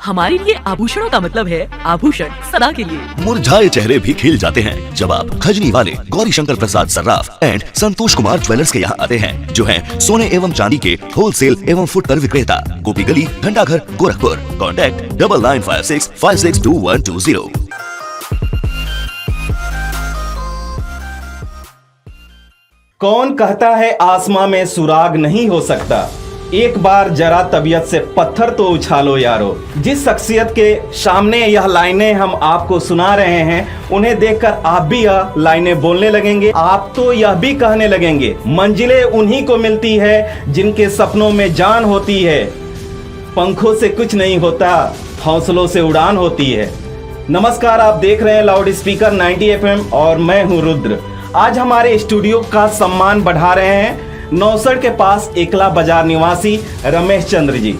हमारे लिए आभूषणों का मतलब है आभूषण सदा के लिए। मुरझाए चेहरे भी खिल जाते हैं जब आप खजनी वाले गौरी शंकर प्रसाद सर्राफ एंड संतोष कुमार ज्वेलर्स के यहाँ आते हैं, जो हैं सोने एवं चांदी के होलसेल एवं फुटकर विक्रेता, गोपी गली, घंटाघर, गोरखपुर। कॉन्टैक्ट 9956562120। कौन कहता है आसमां में सुराग नहीं हो सकता, एक बार जरा तबीयत से पत्थर तो उछालो यारो। जिस शख्सियत के सामने यह लाइनें हम आपको सुना रहे हैं, उन्हें देखकर आप भी यह लाइनें बोलने लगेंगे। आप तो यह भी कहने लगेंगे, मंजिलें उन्हीं को मिलती है जिनके सपनों में जान होती है। पंखों से कुछ नहीं होता, हौसलों से उड़ान होती है। नमस्कार, आप देख रहे हैं लाउड स्पीकर 90 FM और मैं हूँ रुद्र। आज हमारे स्टूडियो का सम्मान बढ़ा रहे हैं नौसड़ के पास एकला बाजार निवासी रमेश चंद्र जी,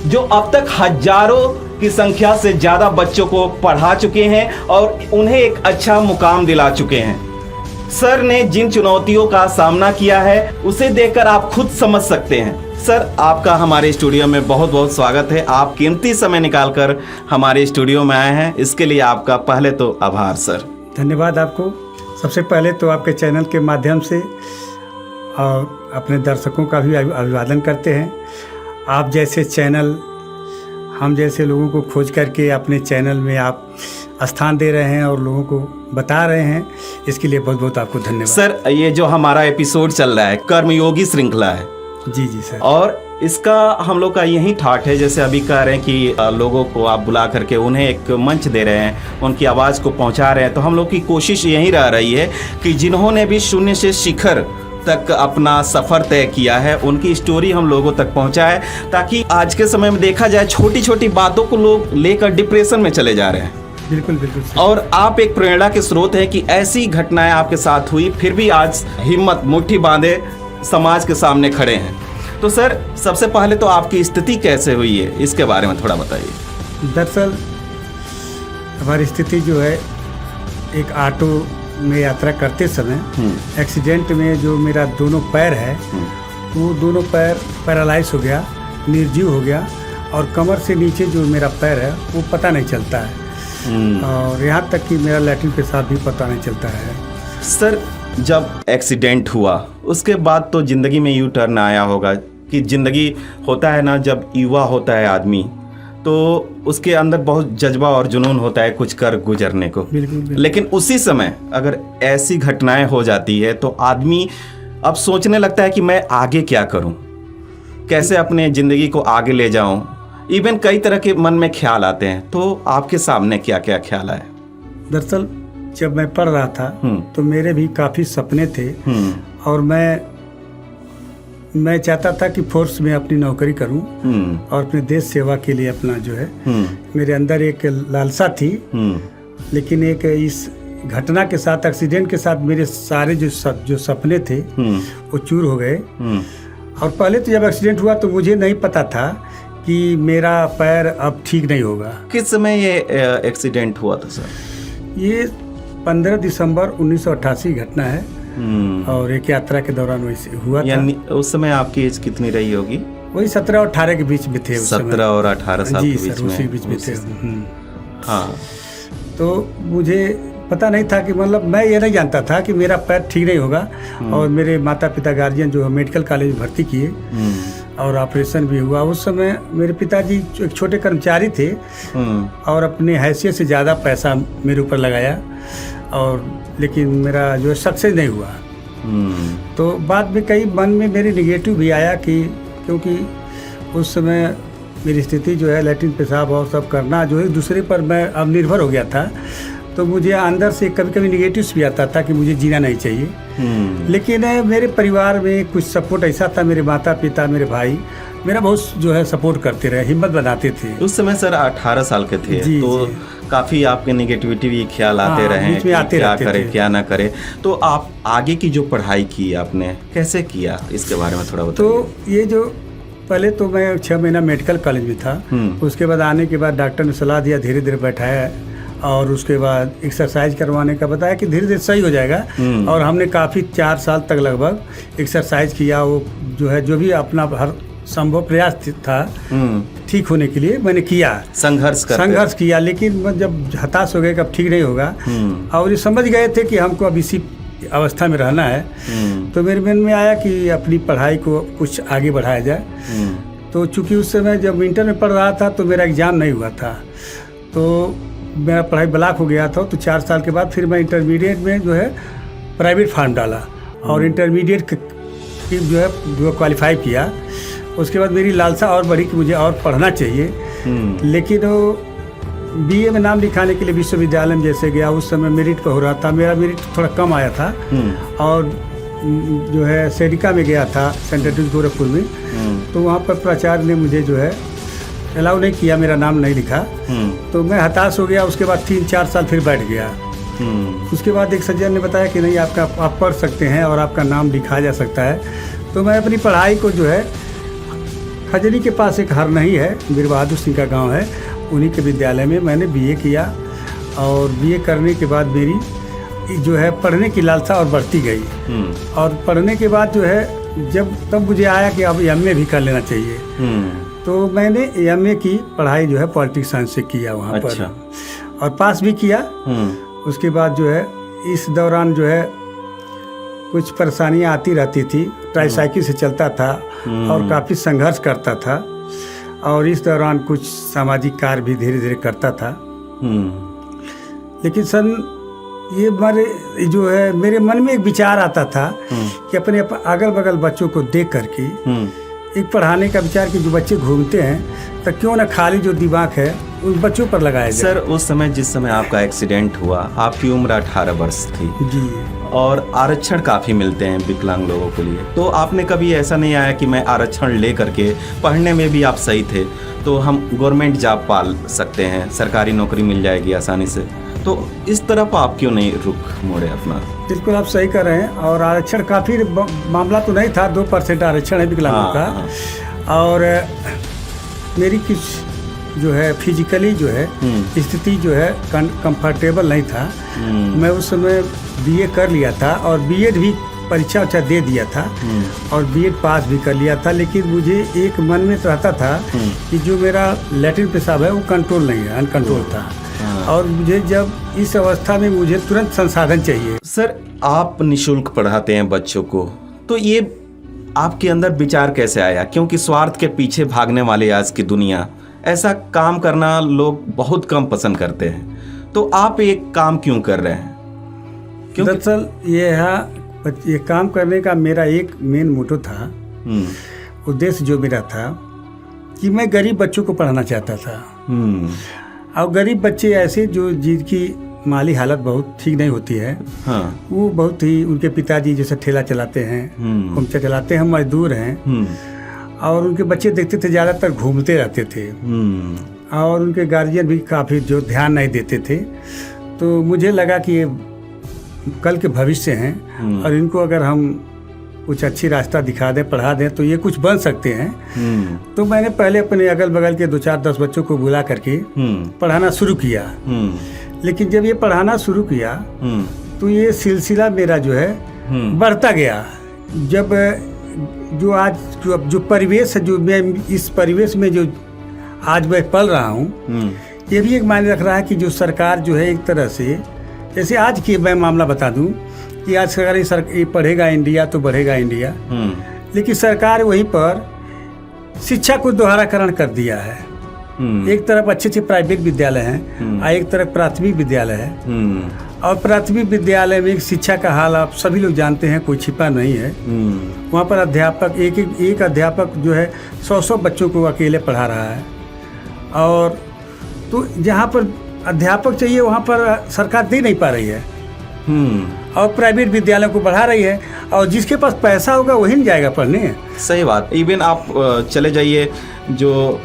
जो अब तक हजारों की संख्या से ज्यादा बच्चों को पढ़ा चुके हैं और उन्हें एक अच्छा मुकाम दिला चुके हैं। सर ने जिन चुनौतियों का सामना किया है, उसे देखकर आप खुद समझ सकते हैं। सर, आपका हमारे स्टूडियो में बहुत बहुत स्वागत है। आप कीमती समय निकालकर हमारे स्टूडियो में आए हैं, इसके लिए आपका पहले तो आभार सर। धन्यवाद आपको। सबसे पहले तो आपके चैनल के माध्यम से और अपने दर्शकों का भी अभिवादन करते हैं। आप जैसे चैनल, हम जैसे लोगों को खोज करके अपने चैनल में आप स्थान दे रहे हैं और लोगों को बता रहे हैं, इसके लिए बहुत बहुत आपको धन्यवाद। सर, ये जो हमारा एपिसोड चल रहा है कर्मयोगी श्रृंखला है। जी जी सर। और इसका हम लोग का यही ठाठ है, जैसे अभी कह रहे हैं कि लोगों को आप बुला करके उन्हें एक मंच दे रहे हैं, उनकी आवाज़ को पहुंचा रहे हैं। तो हम लोग की कोशिश यही रह रही है कि जिन्होंने भी शून्य से शिखर तक अपना सफ़र तय किया है, उनकी स्टोरी हम लोगों तक पहुंचाए, ताकि आज के समय में देखा जाए छोटी छोटी बातों को लोग लेकर डिप्रेशन में चले जा रहे हैं। बिल्कुल बिल्कुल। और आप एक प्रेरणा के स्रोत हैं कि ऐसी घटनाएं आपके साथ हुई, फिर भी आज हिम्मत मुट्ठी बांधे समाज के सामने खड़े हैं। तो सर, सबसे पहले तो आपकी स्थिति कैसे हुई है, इसके बारे में थोड़ा बताइए। दरअसल हमारी स्थिति जो है, एक ऑटो में यात्रा करते समय एक्सीडेंट में जो मेरा दोनों पैर है, वो दोनों पैर पैरालाइज हो गया, निर्जीव हो गया, और कमर से नीचे जो मेरा पैर है वो पता नहीं चलता है, और यहाँ तक कि मेरा लैट्रिन पेशाब भी पता नहीं चलता है। सर, जब एक्सीडेंट हुआ उसके बाद तो ज़िंदगी में यू टर्न आया होगा कि ज़िंदगी होता है ना, जब युवा होता है आदमी तो उसके अंदर बहुत जज्बा और जुनून होता है कुछ कर गुजरने को। बिल्कुल। लेकिन उसी समय अगर ऐसी घटनाएं हो जाती है तो आदमी अब सोचने लगता है कि मैं आगे क्या करूं, कैसे अपने ज़िंदगी को आगे ले जाऊं। इवन कई तरह के मन में ख्याल आते हैं। तो आपके सामने क्या क्या ख्याल आए? दरअसल जब मैं पढ़ रहा था तो मेरे भी काफ़ी सपने थे, और मैं चाहता था कि फोर्स में अपनी नौकरी करूं और अपने देश सेवा के लिए अपना जो है, मेरे अंदर एक लालसा थी। लेकिन एक इस घटना के साथ, एक्सीडेंट के साथ, मेरे सारे जो सपने थे वो चूर हो गए। और पहले तो जब एक्सीडेंट हुआ तो मुझे नहीं पता था कि मेरा पैर अब ठीक नहीं होगा। किस समय ये एक्सीडेंट हुआ था सर? ये 15 दिसंबर 1988 घटना है, और एक यात्रा के दौरान वैसे हुआ था। यानी उस समय आपकी एज कितनी रही होगी? वही 17 और 18 के बीच में थे। 17 और 18 साल के बीच में। उसी बीच में थे। हाँ। तो मुझे पता नहीं था कि, मतलब मैं ये नहीं जानता था कि मेरा पैर ठीक नहीं होगा। और मेरे माता पिता गार्जियन जो मेडिकल कॉलेज में भर्ती किए और ऑपरेशन भी हुआ। उस समय मेरे पिताजी एक छोटे कर्मचारी थे और अपने हैसियत से ज़्यादा पैसा मेरे ऊपर लगाया, और लेकिन मेरा जो सक्सेस नहीं हुआ। तो बाद में कई मन में मेरे निगेटिव भी आया कि, क्योंकि उस समय मेरी स्थिति जो है, लैट्रिन पेशाब और सब करना जो है दूसरे पर मैं अब निर्भर हो गया था। तो मुझे अंदर से कभी कभी निगेटिव्स भी आता था कि मुझे जीना नहीं चाहिए। लेकिन मेरे परिवार में कुछ सपोर्ट ऐसा था, मेरे माता पिता, मेरे भाई मेरा बहुत जो है सपोर्ट करते रहे, हिम्मत बनाते थे। उस समय सर 18 साल के थे। तो काफ़ी आपके निगेटिविटी भी ख्याल आते रहे कि क्या करे क्या ना करे। तो आप आगे की जो पढ़ाई की आपने कैसे किया, इसके बारे में थोड़ा बताइए। तो ये जो पहले तो मैं 6 महीना मेडिकल कॉलेज में था, उसके बाद आने के बाद डॉक्टर ने सलाह दिया, धीरे धीरे बैठाया और उसके बाद एक्सरसाइज करवाने का बताया कि धीरे धीरे सही हो जाएगा। और हमने काफ़ी 4 साल तक लगभग एक्सरसाइज किया। वो जो भी अपना हर संभव प्रयास था ठीक होने के लिए मैंने किया, संघर्ष किया। लेकिन मैं जब हताश हो गए कि अब ठीक नहीं होगा और ये समझ गए थे कि हमको अब इसी अवस्था में रहना है, तो मेरे मन में आया कि अपनी पढ़ाई को कुछ आगे बढ़ाया जाए। तो चूँकि उस समय जब इंटर में पढ़ रहा था तो मेरा एग्ज़ाम नहीं हुआ था, तो मेरा पढ़ाई ब्लॉक हो गया था। तो 4 साल के बाद फिर मैं इंटरमीडिएट में जो है प्राइवेट फार्म डाला और इंटरमीडिएट की जो क्वालिफाई किया। उसके बाद मेरी लालसा और बढ़ी कि मुझे और पढ़ना चाहिए। लेकिन वो बीए में नाम लिखाने के लिए विश्वविद्यालय में जैसे गया, उस समय मेरिट पर हो रहा था, मेरा मेरिट थोड़ा कम आया था। और जो है सेडिका में गया था, सेंट्रल गोरखपुर में, तो वहाँ पर प्राचार्य ने मुझे जो है अलाउ नहीं किया, मेरा नाम नहीं लिखा। तो मैं हताश हो गया। उसके बाद 3-4 साल फिर बैठ गया। उसके बाद एक सज्जन ने बताया कि नहीं, आप पढ़ सकते हैं और आपका नाम लिखा जा सकता है। तो मैं अपनी पढ़ाई को जो है खजरी के पास एक हरनही है, वीर बहादुर सिंह का गांव है, उन्हीं के विद्यालय में मैंने बीए किया। और बीए करने के बाद मेरी जो है पढ़ने की लालसा और बढ़ती गई। और पढ़ने के बाद जो है तब मुझे आया कि अब एमए भी कर लेना चाहिए। तो मैंने एमए की पढ़ाई जो है पॉलिटिक्स साइंस से किया वहाँ पर, और पास भी किया। उसके बाद जो है इस दौरान जो है कुछ परेशानियाँ आती रहती थी। ट्राईसाइकिल से चलता था और काफ़ी संघर्ष करता था, और इस दौरान कुछ सामाजिक कार्य भी धीरे धीरे करता था। लेकिन ये मेरे मन में एक विचार आता था कि अपने अगल बगल बच्चों को देख करके एक पढ़ाने का विचार कि जो बच्चे घूमते हैं तो क्यों ना खाली जो दिमाग है उन बच्चों पर लगाया जाए। सर, उस समय जिस समय आपका एक्सीडेंट हुआ, आपकी उम्र 18 वर्ष थी जी, और आरक्षण काफ़ी मिलते हैं विकलांग लोगों के लिए। तो आपने कभी ऐसा नहीं आया कि मैं आरक्षण ले करके, पढ़ने में भी आप सही थे, तो हम गवर्नमेंट जॉब पाल सकते हैं, सरकारी नौकरी मिल जाएगी आसानी से, तो इस तरफ आप क्यों नहीं रुख मोड़े अपना? बिल्कुल आप सही कर रहे हैं। और आरक्षण काफ़ी मामला तो नहीं था, 2% आरक्षण है विकलांगों का। और मेरी कुछ जो है फिजिकली जो है स्थिति जो है कंफर्टेबल नहीं था। मैं उस समय बीए कर लिया था और बीएड भी परीक्षा दे दिया था और बीएड पास भी कर लिया था। लेकिन मुझे एक मन में रहता था कि जो मेरा लैट्रिन पेशाब है वो कंट्रोल नहीं है, अनकंट्रोल था। और मुझे जब इस अवस्था में मुझे तुरंत संसाधन चाहिए। सर, आप निःशुल्क पढ़ाते हैं बच्चों को, तो ये आपके अंदर विचार कैसे आया? क्योंकि स्वार्थ के पीछे भागने वाली आज की दुनिया, ऐसा काम करना लोग बहुत कम पसंद करते हैं, तो आप एक काम क्यों कर रहे हैं? दरअसल ये काम करने का मेरा एक मेन मोटो था, उद्देश्य जो मेरा था कि मैं गरीब बच्चों को पढ़ाना चाहता था। और गरीब बच्चे ऐसे जो जिनकी माली हालत बहुत ठीक नहीं होती है, वो बहुत ही, उनके पिताजी जैसे ठेला चलाते हैं, पंचर चलाते हैं, मजदूर हैं, और उनके बच्चे देखते थे ज़्यादातर घूमते रहते थे, और उनके गार्जियन भी काफ़ी जो ध्यान नहीं देते थे। तो मुझे लगा कि ये कल के भविष्य हैं और इनको अगर हम कुछ अच्छी रास्ता दिखा दें, पढ़ा दें, तो ये कुछ बन सकते हैं। तो मैंने पहले अपने अगल बगल के 2-4-10 बच्चों को बुला करके पढ़ाना शुरू किया। लेकिन जब ये पढ़ाना शुरू किया तो ये सिलसिला मेरा जो है बढ़ता गया। जब जो परिवेश है, जो मैं इस परिवेश में जो आज मैं पल रहा हूँ, ये भी एक मायने रख रहा है कि जो सरकार जो है एक तरह से, जैसे आज की मैं मामला बता दूं कि आज सरकार ये पढ़ेगा इंडिया तो बढ़ेगा इंडिया, लेकिन सरकार वहीं पर शिक्षा को दोहराकरण कर दिया है। एक तरफ अच्छे प्राइवेट विद्यालय हैं और एक तरफ प्राथमिक विद्यालय है। और प्राथमिक विद्यालय में शिक्षा का हाल आप सभी लोग जानते हैं, कोई छिपा नहीं है। वहाँ पर अध्यापक एक अध्यापक जो है 100 बच्चों को अकेले पढ़ा रहा है। और तो जहाँ पर अध्यापक चाहिए वहाँ पर सरकार दे नहीं पा रही है, और प्राइवेट विद्यालय को बढ़ा रही है, और जिसके पास पैसा होगा वही नहीं जाएगा पढ़ने। सही बात। इवन आप चले जाइए जो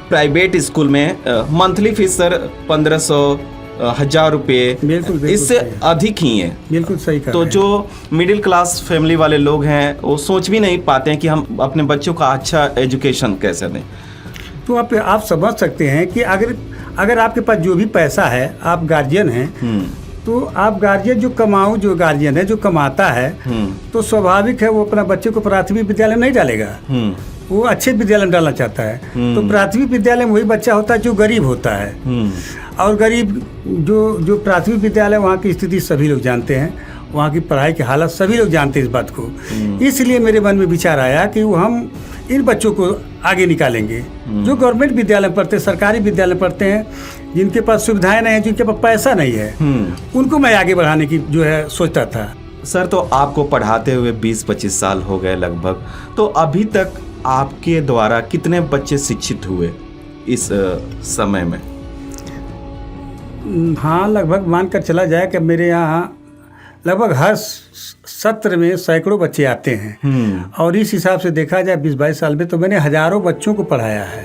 प्राइवेट स्कूल में मंथली फीस सर 1500-1000 रुपये, इससे अधिक ही है। बिल्कुल सही कहा। तो जो मिडिल क्लास फैमिली वाले लोग हैं वो सोच भी नहीं पाते हैं कि हम अपने बच्चों का अच्छा एजुकेशन कैसे दें। तो आप समझ सकते हैं कि अगर अगर आपके पास जो भी पैसा है, आप गार्जियन हैं, तो आप गार्जियन जो गार्जियन है, जो कमाता है, तो स्वाभाविक है वो अपना बच्चे को प्राथमिक विद्यालय नहीं डालेगा, वो अच्छे विद्यालय में डालना चाहता है। तो प्राथमिक विद्यालय में वही बच्चा होता है जो गरीब होता है, और गरीब जो प्राथमिक विद्यालय, वहाँ की स्थिति सभी लोग जानते हैं, वहाँ की पढ़ाई की हालत सभी लोग जानते हैं इस बात को। इसलिए मेरे मन में विचार आया कि वो हम इन बच्चों को आगे निकालेंगे जो गवर्नमेंट विद्यालय में पढ़ते हैं, सरकारी विद्यालय में पढ़ते हैं, जिनके पास सुविधाएं नहीं है, जिनके पास पैसा नहीं है, उनको मैं आगे बढ़ाने की जो है सोचता था। सर, तो आपको पढ़ाते हुए 20-25 साल हो गए लगभग, तो अभी तक आपके द्वारा कितने बच्चे शिक्षित हुए इस समय में? हाँ, लगभग मानकर चला जाए कि मेरे यहाँ लगभग हर सत्र में सैकड़ों बच्चे आते हैं, और इस हिसाब से देखा जाए 20-22 साल में तो मैंने हजारों बच्चों को पढ़ाया है,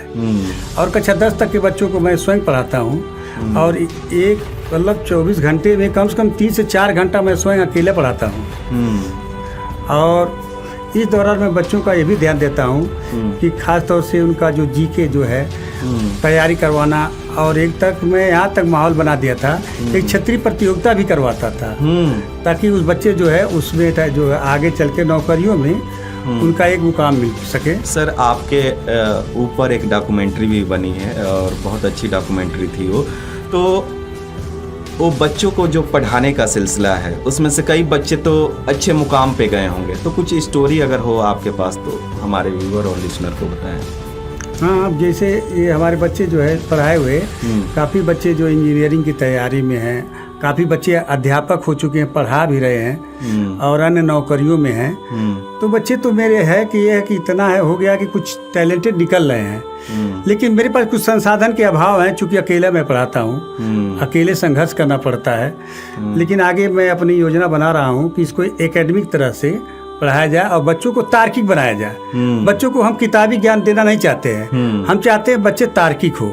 और कक्षा 10 तक के बच्चों को मैं स्वयं पढ़ाता हूँ, और एक मतलब 24 घंटे में कम से कम 3 से 4 घंटा मैं स्वयं अकेले पढ़ाता हूँ। और इस दौरान मैं बच्चों का ये भी ध्यान देता हूँ कि खास तौर से उनका जो जीके जो है तैयारी करवाना, और एक तक मैं यहाँ तक माहौल बना दिया था, एक क्षेत्रीय प्रतियोगिता भी करवाता था, ताकि उस बच्चे जो है उसमें जो है आगे चल के नौकरियों में उनका एक मुकाम मिल सके। सर, आपके ऊपर एक डॉक्यूमेंट्री भी बनी है, और बहुत अच्छी डॉक्यूमेंट्री थी वो। तो वो बच्चों को जो पढ़ाने का सिलसिला है, उसमें से कई बच्चे तो अच्छे मुकाम पे गए होंगे, तो कुछ स्टोरी अगर हो आपके पास तो हमारे व्यूअर और लिसनर को बताएं। हाँ, अब जैसे ये हमारे बच्चे जो है पढ़ाए हुए, काफ़ी बच्चे जो इंजीनियरिंग की तैयारी में हैं, काफ़ी बच्चे अध्यापक हो चुके हैं, पढ़ा भी रहे हैं, और अन्य नौकरियों में हैं। तो बच्चे तो मेरे है कि ये है कि इतना है हो गया कि कुछ टैलेंटेड निकल रहे हैं, लेकिन मेरे पास कुछ संसाधन के अभाव हैं, चूँकि अकेला मैं पढ़ाता हूँ, अकेले संघर्ष करना पड़ता है। लेकिन आगे मैं अपनी योजना बना रहा हूँ कि इसको एकेडमिक तरह से पढ़ाया जाए और बच्चों को तार्किक बनाया जाए। बच्चों को हम किताबी ज्ञान देना नहीं चाहते हैं, हम चाहते हैं बच्चे तार्किक हो,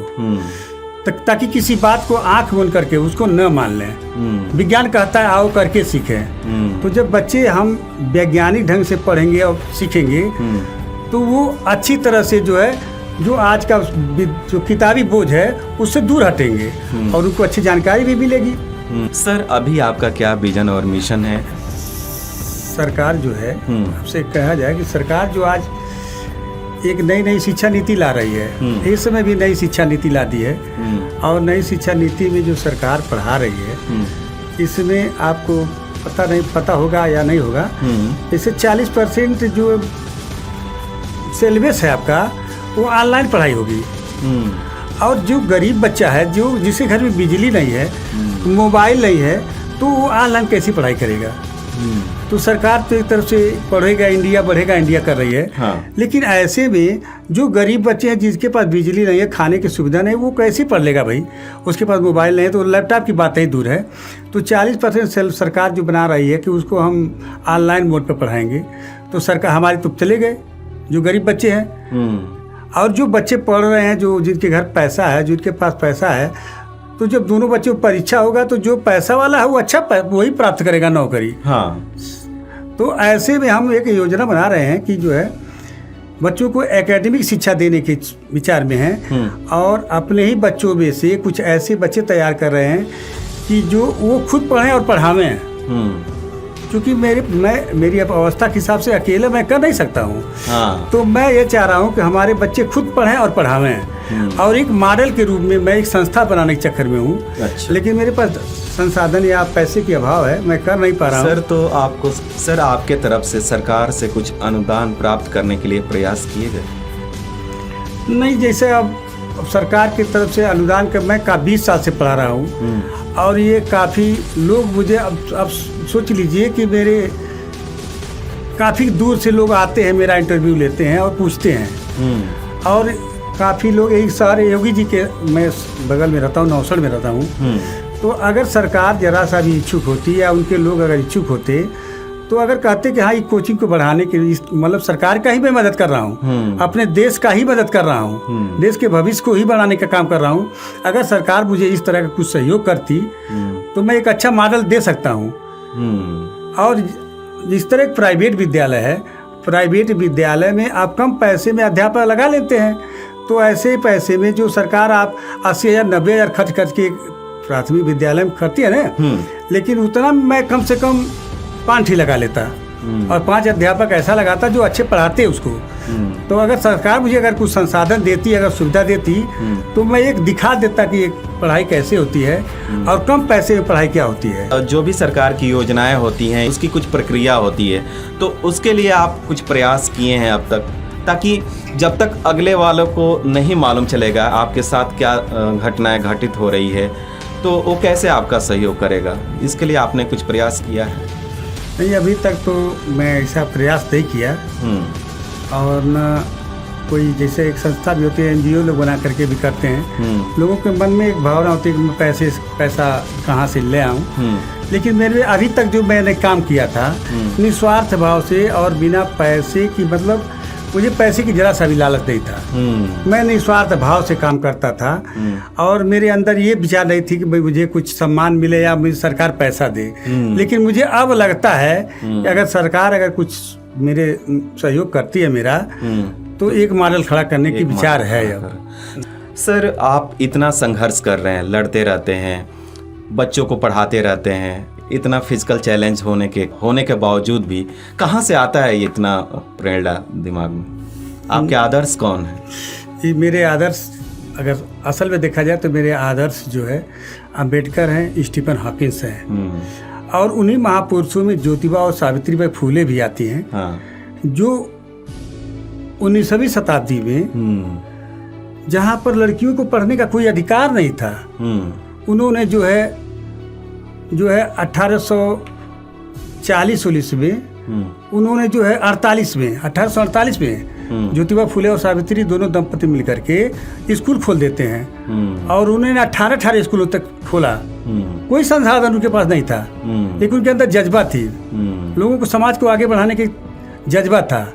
ताकि किसी बात को आंख बंद करके उसको न मान लें। विज्ञान कहता है आओ करके सीखें। तो जब बच्चे हम वैज्ञानिक ढंग से पढ़ेंगे और सीखेंगे, तो वो अच्छी तरह से जो है, जो आज का जो किताबी बोझ है उससे दूर हटेंगे, और उनको अच्छी जानकारी भी मिलेगी। सर, अभी आपका क्या विजन और मिशन है? सरकार जो है, आपसे कहा जाए कि सरकार जो आज एक नई शिक्षा नीति ला रही है, इस समय भी नई शिक्षा नीति ला दी है, और नई शिक्षा नीति में जो सरकार पढ़ा रही है, इसमें आपको पता होगा या नहीं होगा, इससे 40% जो सिलेबस है आपका वो ऑनलाइन पढ़ाई होगी। और जो गरीब बच्चा है, जो जिसके घर में बिजली नहीं है, मोबाइल नहीं है, तो वो ऑनलाइन कैसी पढ़ाई करेगा? तो सरकार तो एक तरफ से पढ़ेगा इंडिया बढ़ेगा इंडिया कर रही है, लेकिन ऐसे में जो गरीब बच्चे हैं, जिसके पास बिजली नहीं है, खाने की सुविधा नहीं, वो कैसे पढ़ लेगा भाई? उसके पास मोबाइल नहीं है, तो लैपटॉप की बात ही दूर है। तो 40% सरकार जो बना रही है कि उसको हम ऑनलाइन मोड पर पढ़ाएंगे, तो सरकार हमारी तो चले गए जो गरीब बच्चे हैं। और जो बच्चे पढ़ रहे हैं, जो जिनके घर पैसा है, जिनके पास पैसा है, तो जब दोनों बच्चों को परीक्षा होगा, तो जो पैसा वाला है वो अच्छा वही प्राप्त करेगा नौकरी। तो ऐसे में हम एक योजना बना रहे हैं कि जो है बच्चों को एकेडमिक शिक्षा देने के विचार में हैं, और अपने ही बच्चों में से कुछ ऐसे बच्चे तैयार कर रहे हैं कि जो वो खुद पढ़ें और पढ़ावें। क्योंकि मेरी अब अवस्था के हिसाब से अकेले मैं कर नहीं सकता हूँ। तो मैं ये चाह रहा हूँ कि हमारे बच्चे खुद पढ़ें और पढ़ावें, और एक मॉडल के रूप में मैं एक संस्था बनाने के चक्कर में हूँ। अच्छा। लेकिन मेरे पास संसाधन या पैसे के अभाव है, मैं कर नहीं पा रहा हूँ। सर, तो आपके तरफ से सरकार से कुछ अनुदान प्राप्त करने के लिए प्रयास किए गए? नहीं, जैसे अब सरकार की तरफ से अनुदान का मैं 20 साल से पढ़ा रहा हूँ, और ये काफ़ी लोग मुझे अब सोच लीजिए कि मेरे काफ़ी दूर से लोग आते हैं, मेरा इंटरव्यू लेते हैं और पूछते हैं। और काफ़ी लोग एक सारे योगी जी के, मैं बगल में रहता हूँ, नौसड़ में रहता हूँ। तो अगर सरकार जरा सा भी इच्छुक होती, या उनके लोग अगर इच्छुक होते, तो अगर कहते कि हाँ, ये कोचिंग को बढ़ाने के लिए, मतलब सरकार का ही मैं मदद कर रहा हूँ, अपने देश का ही मदद कर रहा हूँ, देश के भविष्य को ही बढ़ाने का काम कर रहा हूँ। अगर सरकार मुझे इस तरह का कुछ सहयोग करती, तो मैं एक अच्छा मॉडल दे सकता हूँ। और जिस तरह एक प्राइवेट विद्यालय है, प्राइवेट विद्यालय में आप कम पैसे में अध्यापक लगा लेते हैं, तो ऐसे पैसे में जो सरकार आप 80,000 90,000 खर्च करके प्राथमिक विद्यालय में करती है ना, लेकिन उतना मैं कम से कम 5 ही लगा लेता और 5 अध्यापक ऐसा लगाता जो अच्छे पढ़ाते उसको। तो अगर सरकार मुझे अगर कुछ संसाधन देती, अगर सुविधा देती, तो मैं एक दिखा देता कि एक पढ़ाई कैसे होती है और कम पैसे में पढ़ाई क्या होती है। जो भी सरकार की योजनाएं होती हैं उसकी कुछ प्रक्रिया होती है, तो उसके लिए आप कुछ प्रयास किए हैं अब तक, ताकि जब तक अगले वालों को नहीं मालूम चलेगा आपके साथ क्या घटनाएं घटित हो रही है, तो वो कैसे आपका सहयोग करेगा? इसके लिए आपने कुछ प्रयास किया है? नहीं, अभी तक तो मैं ऐसा प्रयास नहीं किया, और न कोई जैसे एक संस्था भी होती है, NGO लोग बना करके भी करते हैं। लोगों के मन में एक भावना होती है कि मैं पैसा कहाँ से ले आऊँ, लेकिन मेरे अभी तक जो मैंने काम किया था निस्वार्थ भाव से और बिना पैसे की, मतलब मुझे पैसे की जरा सा भी लालच नहीं था। मैं निस्वार्थ भाव से काम करता था और मेरे अंदर ये विचार नहीं थी कि भाई मुझे कुछ सम्मान मिले या मुझे सरकार पैसा दे। लेकिन मुझे अब लगता है कि अगर सरकार अगर कुछ मेरे सहयोग करती है मेरा, तो एक मॉडल खड़ा करने की विचार है। अब सर, आप इतना संघर्ष कर रहे हैं, लड़ते रहते हैं, बच्चों को पढ़ाते रहते हैं, इतना फिजिकल चैलेंज होने के बावजूद भी कहाँ से आता है ये इतना प्रेरणा दिमाग में? आपके आदर्श कौन है? ये मेरे आदर्श अगर असल में देखा जाए तो मेरे आदर्श जो है अंबेडकर हैं, स्टीफन हॉकिंस हैं, और उन्हीं महापुरुषों में ज्योतिबा और सावित्रीबाई फूले भी आती हैं। हाँ। जो 19वीं शताब्दी में जहाँ पर लड़कियों को पढ़ने का कोई अधिकार नहीं था, उन्होंने जो है 1840 में उन्होंने जो है 1848 में ज्योतिबा फूले और सावित्री दोनों दंपति मिलकर के स्कूल खोल देते हैं, और उन्होंने 18 स्कूलों तक खोला। कोई संसाधन उनके पास नहीं था, लेकिन उनके अंदर जज्बा थी, लोगों को समाज को आगे बढ़ाने की जज्बा था।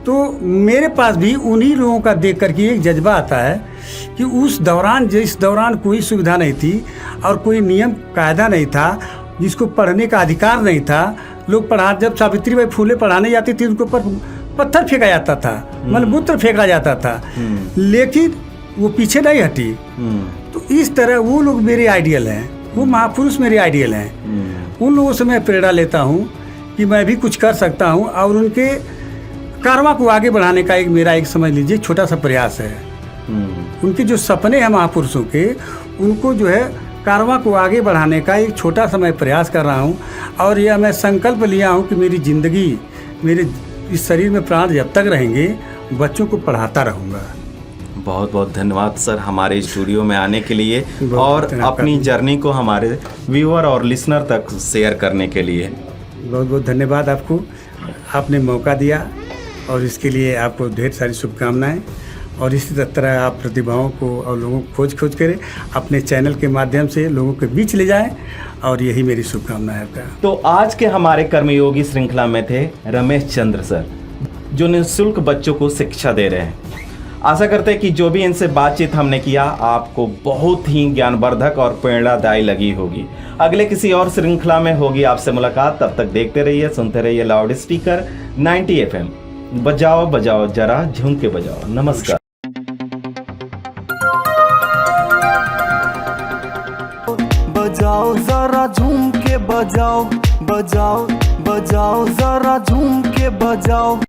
तो मेरे पास भी उन्हीं लोगों का देख करके एक जज्बा आता है कि उस दौरान, जिस दौरान कोई सुविधा नहीं थी और कोई नियम कायदा नहीं था, जिसको पढ़ने का अधिकार नहीं था, लोग जब सावित्रीबाई फूले पढ़ाने जाती थी उनको पर पत्थर फेंका जाता था, मलमूत्र फेंका जाता था, लेकिन वो पीछे नहीं हटी। तो इस तरह वो लोग मेरे आइडियल हैं, वो महापुरुष मेरे आइडियल हैं। उन लोगों से मैं प्रेरणा लेता हूँ कि मैं भी कुछ कर सकता हूँ, और उनके कारवां को आगे बढ़ाने का मेरा एक समझ लीजिए छोटा सा प्रयास है। उनके जो सपने हैं महापुरुषों के, उनको जो है कारवां को आगे बढ़ाने का एक छोटा सा मैं प्रयास कर रहा हूँ। और यह मैं संकल्प लिया हूँ कि मेरी जिंदगी, मेरे इस शरीर में प्राण जब तक रहेंगे, बच्चों को पढ़ाता रहूँगा। बहुत बहुत धन्यवाद सर हमारे स्टूडियो में आने के लिए और अपनी जर्नी को हमारे व्यूअर और लिसनर तक शेयर करने के लिए। बहुत बहुत धन्यवाद आपको, आपने मौका दिया, और इसके लिए आपको ढेर सारी शुभकामनाएं। और इसी तरह आप प्रतिभाओं को और लोगों को खोज करें, अपने चैनल के माध्यम से लोगों के बीच ले जाएं, और यही मेरी शुभकामना है आपका। तो आज के हमारे कर्मयोगी श्रृंखला में थे रमेश चंद्र सर, जो निःशुल्क बच्चों को शिक्षा दे रहे हैं। आशा करते हैं कि जो भी इनसे बातचीत हमने किया आपको बहुत ही ज्ञानवर्धक और प्रेरणादायी लगी होगी। अगले किसी और श्रृंखला में होगी आपसे मुलाकात, तब तक देखते रहिए, सुनते रहिए लाउड स्पीकर 90 FM। बजाओ बजाओ जरा झूम के बजाओ। नमस्कार। बजाओ जरा झूम के बजाओ, बजाओ बजाओ जरा झूम के बजाओ।